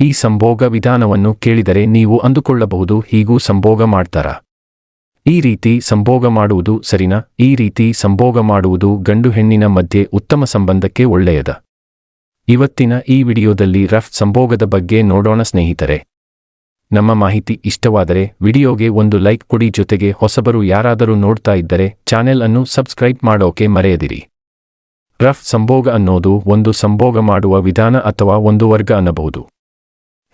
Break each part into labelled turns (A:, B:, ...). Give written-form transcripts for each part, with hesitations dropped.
A: ಈ ಸಂಭೋಗ ವಿಧಾನವನ್ನು ಕೇಳಿದರೆ ನೀವು ಅಂದುಕೊಳ್ಳಬಹುದು, ಹೀಗೂ ಸಂಭೋಗ ಮಾಡ್ತಾರಾ? ಈ ರೀತಿ ಸಂಭೋಗ ಮಾಡುವುದು ಸರಿನಾ? ಈ ರೀತಿ ಸಂಭೋಗ ಮಾಡುವುದು ಗಂಡು ಹೆಣ್ಣಿನ ಮಧ್ಯೆ ಉತ್ತಮ ಸಂಬಂಧಕ್ಕೆ ಒಳ್ಳೆಯದ? ಇವತ್ತಿನ ಈ ವಿಡಿಯೋದಲ್ಲಿ ರಫ್ ಸಂಭೋಗದ ಬಗ್ಗೆ ನೋಡೋಣ ಸ್ನೇಹಿತರೆ. ನಮ್ಮ ಮಾಹಿತಿ ಇಷ್ಟವಾದರೆ ವಿಡಿಯೋಗೆ ಒಂದು ಲೈಕ್ ಕೊಡಿ, ಜೊತೆಗೆ ಹೊಸಬರು ಯಾರಾದರೂ ನೋಡ್ತಾ ಇದ್ದರೆ ಚಾನೆಲ್ ಅನ್ನು ಸಬ್ಸ್ಕ್ರೈಬ್ ಮಾಡೋಕೆ ಮರೆಯದಿರಿ. ರಫ್ ಸಂಭೋಗ ಅನ್ನೋದು ಒಂದು ಸಂಭೋಗ ಮಾಡುವ ವಿಧಾನ ಅಥವಾ ಒಂದು ವರ್ಗ ಅನ್ನಬಹುದು.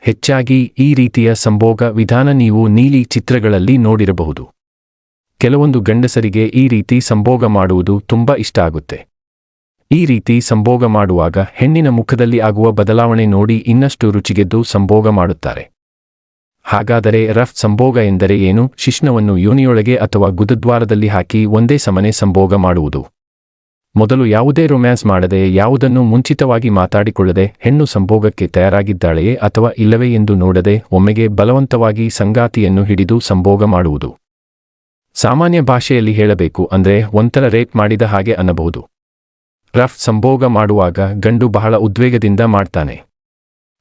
A: ಹೆಚ್ಚಾಗಿ ಈ ರೀತಿಯ ಸಂಭೋಗ ವಿಧಾನ ನೀವು ನೀಲಿ ಚಿತ್ರಗಳಲ್ಲಿ ನೋಡಿರಬಹುದು. ಕೆಲವೊಂದು ಗಂಡಸರಿಗೆ ಈ ರೀತಿ ಸಂಭೋಗ ಮಾಡುವುದು ತುಂಬಾ ಇಷ್ಟ ಆಗುತ್ತೆ. ಈ ರೀತಿ ಸಂಭೋಗ ಮಾಡುವಾಗ ಹೆಣ್ಣಿನ ಮುಖದಲ್ಲಿ ಆಗುವ ಬದಲಾವಣೆ ನೋಡಿ ಇನ್ನಷ್ಟು ರುಚಿಗೆದ್ದು ಸಂಭೋಗ ಮಾಡುತ್ತಾರೆ. ಹಾಗಾದರೆ ರಫ್ ಸಂಭೋಗ ಎಂದರೆ ಏನು? ಶಿಶ್ನವನ್ನು ಯೋನಿಯೊಳಗೆ ಅಥವಾ ಗುದದ್ವಾರದಲ್ಲಿ ಹಾಕಿ ಒಂದೇ ಸಮನೆ ಸಂಭೋಗ ಮಾಡುವುದು. ಮೊದಲು ಯಾವುದೇ ರೊಮ್ಯಾನ್ಸ್ ಮಾಡದೆ, ಯಾವುದನ್ನು ಮುಂಚಿತವಾಗಿ ಮಾತಾಡಿಕೊಳ್ಳದೆ ಹೆಣ್ಣು ಸಂಭೋಗಕ್ಕೆ ತಯಾರಾಗಿದ್ದಾಳೆಯೇ ಅಥವಾ ಇಲ್ಲವೇ ಎಂದು ನೋಡದೆ ಒಮ್ಮೆಗೆ ಬಲವಂತವಾಗಿ ಸಂಗಾತಿಯನ್ನು ಹಿಡಿದು ಸಂಭೋಗ ಮಾಡುವುದು. ಸಾಮಾನ್ಯ ಭಾಷೆಯಲ್ಲಿ ಹೇಳಬೇಕು ಅಂದ್ರೆ ಒಂಥರ ರೇಪ್ ಮಾಡಿದ ಹಾಗೆ ಅನ್ನಬಹುದು. ರಫ್ ಸಂಭೋಗ ಮಾಡುವಾಗ ಗಂಡು ಬಹಳ ಉದ್ವೇಗದಿಂದ ಮಾಡ್ತಾನೆ.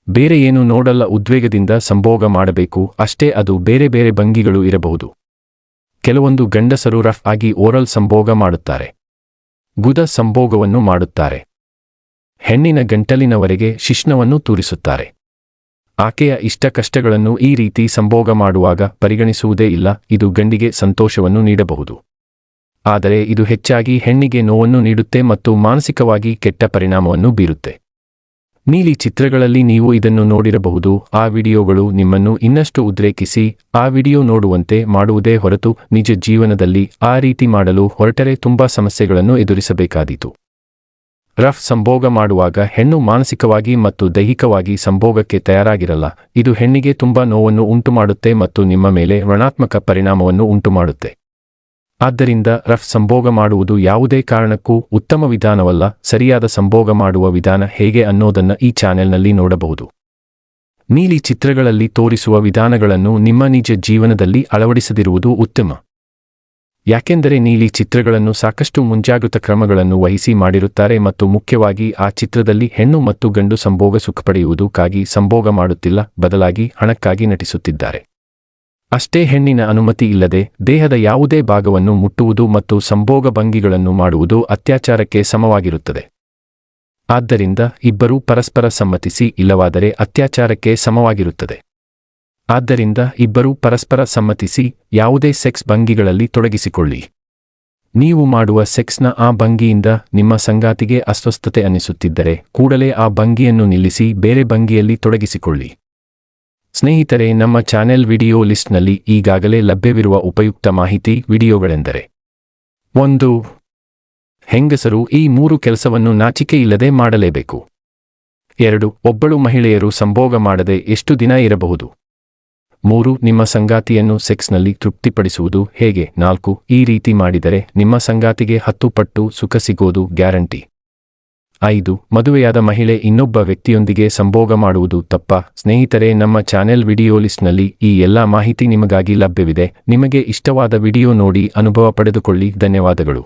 A: ಬೇರೆ ಏನು ನೋಡಲ್ಲ, ಉದ್ವೇಗದಿಂದ ಸಂಭೋಗ ಮಾಡಬೇಕು ಅಷ್ಟೇ. ಅದು ಬೇರೆ ಬೇರೆ ಭಂಗಿಗಳು ಇರಬಹುದು. ಕೆಲವೊಂದು ಗಂಡಸರು ರಫ್ ಆಗಿ ಓರಲ್ ಸಂಭೋಗ ಮಾಡುತ್ತಾರೆ, ಗುದ ಸಂಭೋಗವನ್ನು ಮಾಡುತ್ತಾರೆ, ಹೆಣ್ಣಿನ ಗಂಟಲಿನವರೆಗೆ ಶಿಶ್ನವನ್ನು ತೂರಿಸುತ್ತಾರೆ. ಆಕೆಯ ಇಷ್ಟ ಕಷ್ಟಗಳನ್ನು ಈ ರೀತಿ ಸಂಭೋಗ ಮಾಡುವಾಗ ಪರಿಗಣಿಸುವುದೇ ಇಲ್ಲ. ಇದು ಗಂಡಿಗೆ ಸಂತೋಷವನ್ನು ನೀಡಬಹುದು, ಆದರೆ ಇದು ಹೆಚ್ಚಾಗಿ ಹೆಣ್ಣಿಗೆ ನೋವನ್ನು ನೀಡುತ್ತೆ ಮತ್ತು ಮಾನಸಿಕವಾಗಿ ಕೆಟ್ಟ ಪರಿಣಾಮವನ್ನು ಬೀರುತ್ತೆ. ನೀಲಿ ಚಿತ್ರಗಳಲ್ಲಿ ನೀವು ಇದನ್ನು ನೋಡಿರಬಹುದು. ಆ ವಿಡಿಯೋಗಳು ನಿಮ್ಮನ್ನು ಇನ್ನಷ್ಟು ಉದ್ರೇಕಿಸಿ ಆ ವಿಡಿಯೋ ನೋಡುವಂತೆ ಮಾಡುವುದೇ ಹೊರತು ನಿಜ ಜೀವನದಲ್ಲಿ ಆ ರೀತಿ ಮಾಡಲು ಹೊರಟರೆ ತುಂಬಾ ಸಮಸ್ಯೆಗಳನ್ನು ಎದುರಿಸಬೇಕಾದೀತು. ರಫ್ ಸಂಭೋಗ ಮಾಡುವಾಗ ಹೆಣ್ಣು ಮಾನಸಿಕವಾಗಿ ಮತ್ತು ದೈಹಿಕವಾಗಿ ಸಂಭೋಗಕ್ಕೆ ತಯಾರಾಗಿರಲ್ಲ. ಇದು ಹೆಣ್ಣಿಗೆ ತುಂಬಾ ನೋವನ್ನು ಉಂಟುಮಾಡುತ್ತೆ ಮತ್ತು ನಿಮ್ಮ ಮೇಲೆ ಋಣಾತ್ಮಕ ಪರಿಣಾಮವನ್ನು ಉಂಟುಮಾಡುತ್ತೆ. ಆದ್ದರಿಂದ ರಫ್ ಸಂಭೋಗ ಮಾಡುವುದು ಯಾವುದೇ ಕಾರಣಕ್ಕೂ ಉತ್ತಮ ವಿಧಾನವಲ್ಲ. ಸರಿಯಾದ ಸಂಭೋಗ ಮಾಡುವ ವಿಧಾನ ಹೇಗೆ ಅನ್ನೋದನ್ನ ಈ ಚಾನೆಲ್ನಲ್ಲಿ ನೋಡಬಹುದು. ನೀಲಿ ಚಿತ್ರಗಳಲ್ಲಿ ತೋರಿಸುವ ವಿಧಾನಗಳನ್ನು ನಿಮ್ಮ ನಿಜ ಜೀವನದಲ್ಲಿ ಅಳವಡಿಸದಿರುವುದು ಉತ್ತಮ. ಯಾಕೆಂದರೆ ನೀಲಿ ಚಿತ್ರಗಳನ್ನು ಸಾಕಷ್ಟು ಮುಂಜಾಗೃತ ಕ್ರಮಗಳನ್ನು ವಹಿಸಿ ಮಾಡಿರುತ್ತಾರೆ ಮತ್ತು ಮುಖ್ಯವಾಗಿ ಆ ಚಿತ್ರದಲ್ಲಿ ಹೆಣ್ಣು ಮತ್ತು ಗಂಡು ಸಂಭೋಗ ಸುಖ ಪಡೆಯುವುದಕ್ಕಾಗಿ ಸಂಭೋಗ ಮಾಡುತ್ತಿಲ್ಲ, ಬದಲಾಗಿ ಹಣಕ್ಕಾಗಿ ನಟಿಸುತ್ತಿದ್ದಾರೆ. ಅಷ್ಟೇ, ಹೆಣ್ಣಿನ ಅನುಮತಿ ಇಲ್ಲದೆ ದೇಹದ ಯಾವುದೇ ಭಾಗವನ್ನು ಮುಟ್ಟುವುದು ಮತ್ತು ಸಂಭೋಗ ಭಂಗಿಗಳನ್ನು ಮಾಡುವುದು ಅತ್ಯಾಚಾರಕ್ಕೆ ಸಮವಾಗಿರುತ್ತದೆ. ಆದ್ದರಿಂದ ಇಬ್ಬರೂ ಪರಸ್ಪರ ಸಮ್ಮತಿಸಿ, ಇಲ್ಲವಾದರೆ ಅತ್ಯಾಚಾರಕ್ಕೆ ಸಮವಾಗಿರುತ್ತದೆ. ಆದ್ದರಿಂದ ಇಬ್ಬರೂ ಪರಸ್ಪರ ಸಮ್ಮತಿಸಿ ಯಾವುದೇ ಸೆಕ್ಸ್ ಭಂಗಿಗಳಲ್ಲಿ ತೊಡಗಿಸಿಕೊಳ್ಳಿ. ನೀವು ಮಾಡುವ ಸೆಕ್ಸ್ನ ಆ ಭಂಗಿಯಿಂದ ನಿಮ್ಮ ಸಂಗಾತಿಗೆ ಅಸ್ವಸ್ಥತೆ ಅನ್ನಿಸುತ್ತಿದ್ದರೆ ಕೂಡಲೇ ಆ ಭಂಗಿಯನ್ನು ನಿಲ್ಲಿಸಿ ಬೇರೆ ಭಂಗಿಯಲ್ಲಿ ತೊಡಗಿಸಿಕೊಳ್ಳಿ. ಸ್ನೇಹಿತರೆ, ನಮ್ಮ ಚಾನೆಲ್ ವಿಡಿಯೋ ಲಿಸ್ಟ್ನಲ್ಲಿ ಈಗಾಗಲೇ ಲಭ್ಯವಿರುವ ಉಪಯುಕ್ತ ಮಾಹಿತಿ ವಿಡಿಯೋಗಳೆಂದರೆ: 1. ಹೆಂಗಸರು ಈ 3 ಕೆಲಸವನ್ನು ನಾಚಿಕೆಯಿಲ್ಲದೆ ಮಾಡಲೇಬೇಕು. 2. ಒಬ್ಬಳು ಮಹಿಳೆಯರು ಸಂಭೋಗ ಮಾಡದೆ ಎಷ್ಟು ದಿನ ಇರಬಹುದು. 3. ನಿಮ್ಮ ಸಂಗಾತಿಯನ್ನು ಸೆಕ್ಸ್ನಲ್ಲಿ ತೃಪ್ತಿಪಡಿಸುವುದು ಹೇಗೆ. 4. ಈ ರೀತಿ ಮಾಡಿದರೆ ನಿಮ್ಮ ಸಂಗಾತಿಗೆ 10 ಪಟ್ಟು ಸುಖ ಸಿಗೋದು ಗ್ಯಾರಂಟಿ. 5. ಮದುವೆಯಾದ ಮಹಿಳೆ ಇನ್ನೊಬ್ಬ ವ್ಯಕ್ತಿಯೊಂದಿಗೆ ಸಂಭೋಗ ಮಾಡುವುದು ತಪ್ಪಾ? ಸ್ನೇಹಿತರೆ, ನಮ್ಮ ಚಾನೆಲ್ ವಿಡಿಯೋ ಲಿಸ್ಟ್ನಲ್ಲಿ ಈ ಎಲ್ಲಾ ಮಾಹಿತಿ ನಿಮಗಾಗಿ ಲಭ್ಯವಿದೆ. ನಿಮಗೆ ಇಷ್ಟವಾದ ವಿಡಿಯೋ ನೋಡಿ ಅನುಭವ ಪಡೆದುಕೊಳ್ಳಿ. ಧನ್ಯವಾದಗಳು.